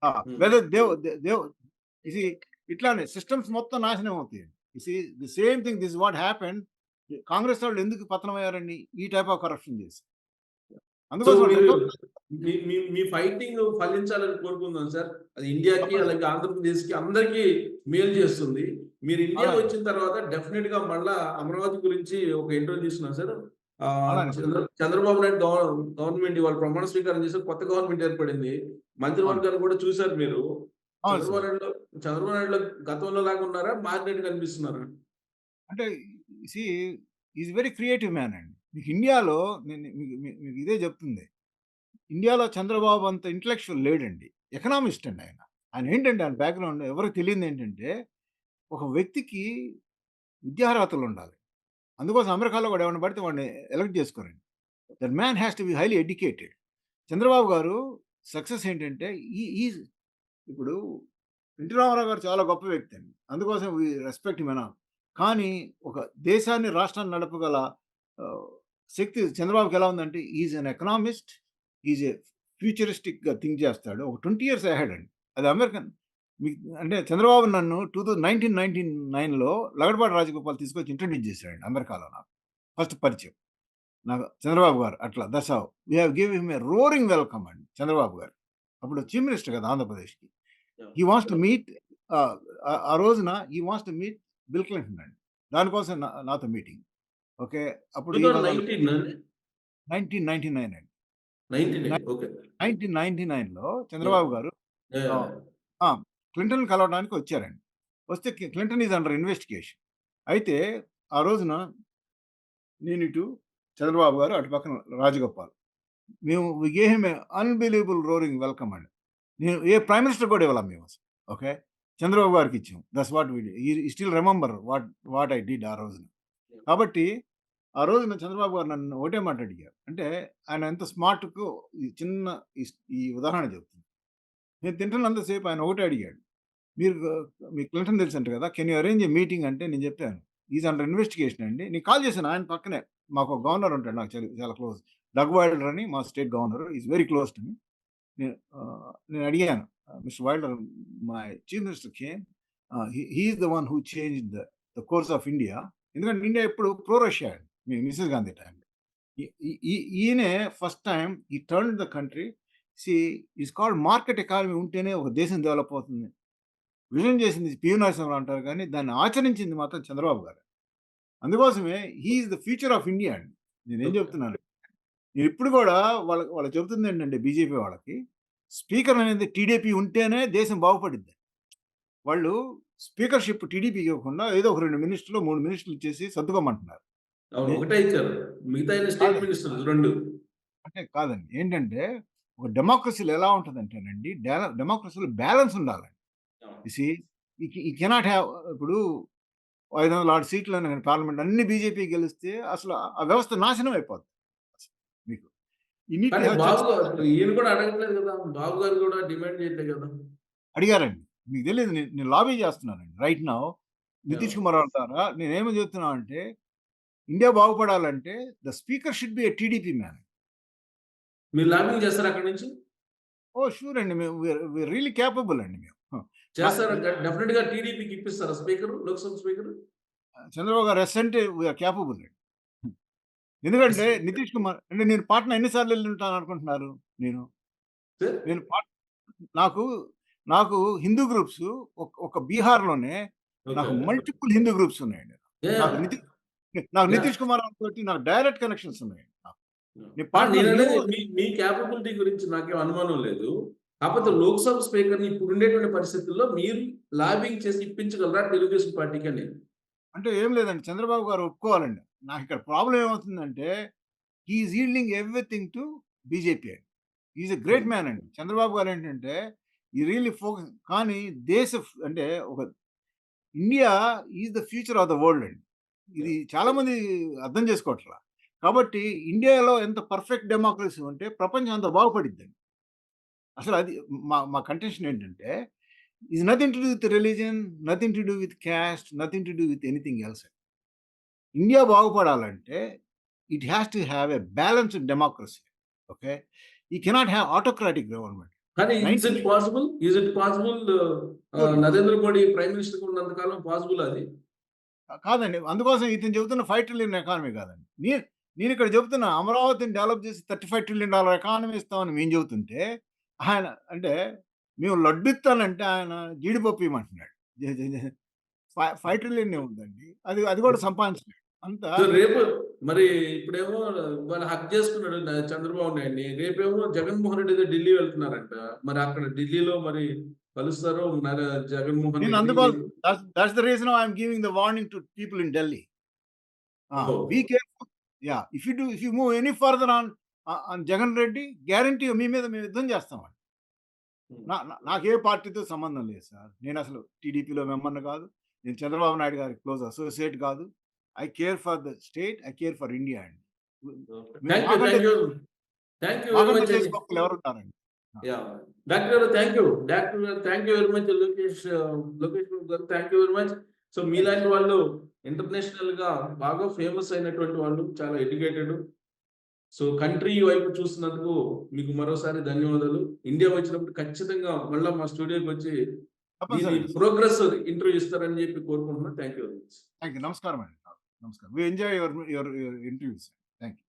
hmm. Whether they you see ఇట్లానే సిస్టమ్స్ మొత్తం నాశనం అవుతాయండి. You see the same thing this what happened Congress వాళ్ళు ఎందుకు పతనమయ్యారండి? ఈ టైప్ ఆఫ్ కరప్షన్ చేసి. సో అందుకోసం మీరు రికవర్ మీ మీ మీ ఫైటింగ్ ఫలించాలని కోరుకుందాం సార్. అది ఇండియాకి, తప్పని అలాగే ఆంధ్రప్రదేశ్‌కి అందరికీ మేలు చేస్తుంది. మీరు ఇండియా అలానే, వచ్చిన తర్వాత డెఫినిట్‌గా మళ్ళా అమరావతి గురించి ఒక ఇంటర్వ్యూ తీసుకున్నాను సార్. అలానే. చంద్రబాబు నాయుడు గవర్నమెంట్ ఇవాళ ప్రమాణ స్వీకారం చేశారు. కొత్త గవర్నమెంట్ ఏర్పడింది. అవును. మంత్రివర్గాన్ని కూడా చూసారు మీరు. అవును చంద్రబాబు సార్. నాయుడులో చంద్రబాబు నాయుడులో గతంలో లాగా ఉన్నారా? మారినట్టు కనిపిస్తున్నారా? అంటే she is very creative man అండి. మీకు ఇండియాలో నేను మీకు ఇదే చెప్తుంది. ఇండియాలో చంద్రబాబు అంత ఇంటలెక్చువల్ లేడండి. ఎకనామిస్ట్ అండి ఆయన. ఆయన ఏంటంటే ఆయన బ్యాక్‌గ్రౌండ్ ఎవరికీ తెలియనిదేంటంటే, ఒక వ్యక్తికి విద్యార్హతలుండాలి. అందుకోసం అమెరికాలో వాడు ఎవరిని పడితే వాడిని ఎలక్ట్ చేసుకోరండి. That man has to be highly educated. Chandrababu garu success ఏంటంటే ఈజ్ ఇప్పుడు ఎన్టీ రామారావు గారు చాలా గొప్ప వ్యక్తి అండి. అందుకోసం వి రెస్పెక్ట్ హిమ్ ఎనఫ్. కానీ ఒక దేశాన్ని, రాష్ట్రాన్ని నడపగల ఆహ్, శక్తి చంద్రబాబుకి ఎలా ఉందంటే is an economist. Is a ఫ్యూచరిస్టిక్‌గా థింక్ చేస్తాడు. ఒక 20 ఇయర్స్ అహెడ్ అండి. అది అమెరికన్ మీకు అంటే చంద్రబాబు నన్ను 1999లో లగడపాటి రాజగోపాల్ తీసుకొచ్చి ఇంట్రొడ్యూస్ చేశాడండి అమెరికాలో నాకు. ఫస్ట్ పరిచయం. నాకు చంద్రబాబు గారు అట్లా that's how. We have give him a roaring welcome అండి చంద్రబాబు గారు. అప్పుడు చీఫ్ మినిస్టర్ కదా ఆంధ్రప్రదేశ్‌కి. Yeah! He wants to yeah! Meet ah, ఆ రోజున he wants to meet Bill Clinton అండి. దానికోసం నాతో మీటింగ్. ఓకే. అప్పుడు హి వాస్ ఆన్ 2019 అండి? 1999 అండి. నై 99 ఓకే. 1999లో యాహ్! చంద్రబాబు గారు యాహ్! ఆహ్, ఆ! క్లింటన్‌ని కలవడానికి వచ్చారండి. వస్తే క్లింటన్ ఈస్ అండర్ ఇన్వెస్టిగేషన్. అయితే ఆ రోజున నేనిటు చంద్రబాబు గారు, అటు పక్కన Rajagopal. We gave him a unbelievable roaring welcome అండి. నేను ఏ ప్రైమ్ మినిస్టర్ కూడా ఇవ్వలా మేమసలు. ఓకే. చంద్రబాబు గారికిచ్చాం. That's what we did. He still remember what I did ఆ రోజున. కాబట్టి ఆ రోజున చంద్రబాబు గారు నన్ను ఒకటే మాట అడిగారు. అంటే ఆయన ఎంత స్మార్ట్‌కో ఈ చిన్న ఈ ఉదాహరణ చెప్తున్నా. నేను తింటున్నంత సేపు ఆయన ఒకటే అడిగాడు. మీరు మీకు క్లింటన్ తెలుసంట కదా! Can you arrange a meeting అంటే నేను చెప్పాను. ఈస్ అండర్ ఇన్వెస్టిగేషన్ అండి. నేను కాల్ చేశాను ఆయన పక్కనే. మాకు ఒక గవర్నర్ ఉంటాడు నాకు చాలా క్లోజ్. డగ్ వైల్డర్ అని మా state governor. Is very close to me. నేను అడిగాను. Mr Wilder my chief minister came. He is the one who changed the course of India. ఎందుకంటే ఇండియా ఎప్పుడు ప్రో రష్యా అండి. మీ మిసెస్ గాంధీ టైమ్‌లో. ఈ ఈ ఈ ఈయనే first time he turned the country. See it's called market economy ఉంటేనే ఒక దేశం డెవలప్ అవుతుంది. విజన్ చేసింది పివి నరసింహరావు అంటారు కానీ, దాన్ని ఆచరించింది మాత్రం చంద్రబాబు గారే. అందుకోసమే హి is the future of India అండి. నేనేం ఓకే. చెప్తున్నాను, నేనిప్పుడు గూడా వాళ్ళకి చెప్తుందేంటంటే బీజేపీ వాళ్ళకి, స్పీకర్ అనేది టీడీపీ ఉంటేనే దేశం బాగుపడిద్ది. వాళ్ళు స్పీకర్‌షిప్ టీడీపీకి ఇవ్వకుండా ఏదో ఒక 2 మినిస్టర్‌లో, 3 మినిస్టర్‌లు ఇచ్చేసి సర్దుకోమంటున్నారు. అవును. నే ఒకటే ఇచ్చారు. మిగతాయన్ని స్టేట్ కాదండి. మినిస్టర్స్ 2. అంటే కాదండి. ఏంటంటే, ఒక డెమోక్రసీలో ఎలా ఉంటదంటేనండి, డెమోక్రసీలో బ్యాలన్స్ ఉండాలండి. అవును. You see you cannot have ఇప్పుడు 506 సీట్లని పార్లమెంట్ అన్ని బీజేపీ గెలిస్తే అసలు ఆ వ్యవస్థ నాశనం అయిపోద్ది. మీకు. యూ నీడ్ టు కానీ హావ్ బాబు చెక్స్ గారు ఇప్పుడు ఈయన కూడా అడగట్లేదు కదా! బాబు గారు కూడా డిమాండ్ చేయట్లేదు కదా! అడిగారండి. మీకు తెలీదు నేను లాబీ చేస్తున్నానండి. Right now yeah! Nitish Kumar గారి ద్వారా నేనేమి చెప్తున్నానంటే, ఇండియా బాగుపడాలంటే the speaker should be a TDP man. మీరు లాబింగ్ చేస్తారా అక్కడి నుంచి? ఓహ్! షూర్ అండి. మేము వి ఆర్ రియల్లీ కేపబుల్ అండి మేము. నా చేస్తారా? డెఫినిట్‌గా టీడీపీకి ఇప్పిస్తారా స్పీకరు? లోక్‌సభ స్పీకరు? చంద్రబాబు గారు యెస్ అంటే వి ఆర్ కేపబుల్ అండి. ఎందుకంటే ఎస్ నితీష్ కుమార్ అంటే నేను పాట్నా ఎన్ని సార్లు ఎళ్ళుంటాననుకుంటున్నారు నేను? సార్? నేను పాట్ నాకు నాకు హిందూ గ్రూప్స్ ఒక బీహార్‌లోనే ఓకే. నాకు మల్టిపుల్ హిందూ గ్రూప్స్ ఉన్నాయండి. నాకు యాహ్! యాహ్! నితీష్ కుమార్ తోటి నాకు డైరెక్ట్ కనెక్షన్స్ ఉన్నాయండి నాకు. నేను ఆ! పార్ట్నర్ నేననేది మీ కేపబిలిటీ గురించి నాకేం అనుమానం లేదు. కాపోతే లోక్‌సభ స్పీకర్‌ని ఇప్పుడుండేటువంటి పరిస్థితుల్లో మీరు లాబింగ్ చేసి ఇప్పించగలరా తెలుగుదేశం పార్టీకని? అంటే ఏం లేదండి. చంద్రబాబు గారు ఒప్పుకోవాలండి. నాకిక్కడ ప్రాబ్లమ్ ఏమవుతుందంటే he is yielding everything to BJP అండి. హి ఈస్ ఎ గ్రేట్ హ్మ్. మ్యాన్ అండి. చంద్రబాబు గారు ఏంటంటే ఈ రియల్లీ కానీ దేశ అంటే ఒక India is the future of the world అండి. ఇది యాహ్! చాలా మంది అర్థం చేసుకోవట్లా. కాబట్టి ఇండియాలో ఎంత పర్ఫెక్ట్ డెమోక్రసీ ఉంటే ప్రపంచం అంత బాగుపడిద్దండి. అసలు అది మా కంటెన్షన్ ఏంటంటే is nothing to do with religion, nothing to do with caste, nothing to do with anything else. India బాగుపడాలంటే it has to have a balanced democracy. Okay. You cannot have autocratic government. కానీ is 90 it possible? Is it possible sure. Narendra Modi prime మినిస్టర్‌గా ఉన్నంత కాలం పాసిబులా అది? కాదండి. అందుకోసం ఇతను చెబుతున్న 5 trillion economy కాదండి. నేనిక్కడ చెప్తున్నా అమరావతిని డెవలప్ చేసి $35 ట్రిలియన్ ఎకానమీ ఇస్తామని మేము చెబుతుంటే, ఆయన అంటే మేము లడ్డు ఇత్తానంటే ఆయన జీడిపప్పు ఇయ్యమంటున్నాడు. జే జే జే 5 ట్రిలియన్ ఏముందండి. అది కూడా సంపాదించలేడు. అంతా సో రేపు మరి ఇప్పుడేమో ఇవాళ హగ్ చేసుకున్నాడు చంద్రబాబు నాయుడిని. రేపేమో జగన్మోహన్ రెడ్డి ఏదో ఢిల్లీ వెళ్తున్నారంట. మరి అక్కడ ఢిల్లీలో మరి కలుస్తారో జగన్మోహన్ నేను రెడ్డి అందుకోసం that's the reason I am giving the warning to people in Delhi. Oh! Be careful. Yeah! If you move any further on Jagan Reddy guarantee మీ మీద మేము యుద్ధం చేస్తామండి. హ్మ్. నాకే పార్టీతో సంబంధం లేదు సార్. నేనసలు టీడీపీలో మెంబర్‌ని కాదు. నేను చంద్రబాబు నాయుడు గారికి క్లోజ్ అసోసియేట్ కాదు. I care for the state. I care for India అండి. ఓకే. మేము థాంక్ యూ వెరీ మాకంటే మచ్ దేశ అండి. భక్తులు ఎవరుంటారండి. Ah! Yeah! Doctor garu thank you. Doctor garu thank you very much Lokesh Babu garu thank you very much. So thank you. మీలాంటి వాళ్ళు ఇంటర్నేషనల్‌గా బాగా ఫేమస్ అయినటువంటి వాళ్ళు చాలా ఎడ్యుకేటెడ్. సో కంట్రీ వైపు చూస్తున్నందుకు మీకు మరోసారి ధన్యవాదాలు. ఇండియా వచ్చినప్పుడు ఖచ్చితంగా మళ్ళా మా స్టూడియోకొచ్చి దీని తప్పనిసరిగా సార్. ప్రోగ్రెస్ ఇంటర్వ్యూ ఇస్తారని చెప్పి కోరుకుంటున్నాను. Thank you very much. Thank you. నమస్కారం అండి. నమస్కారం. We enjoy your interviews. Thank you.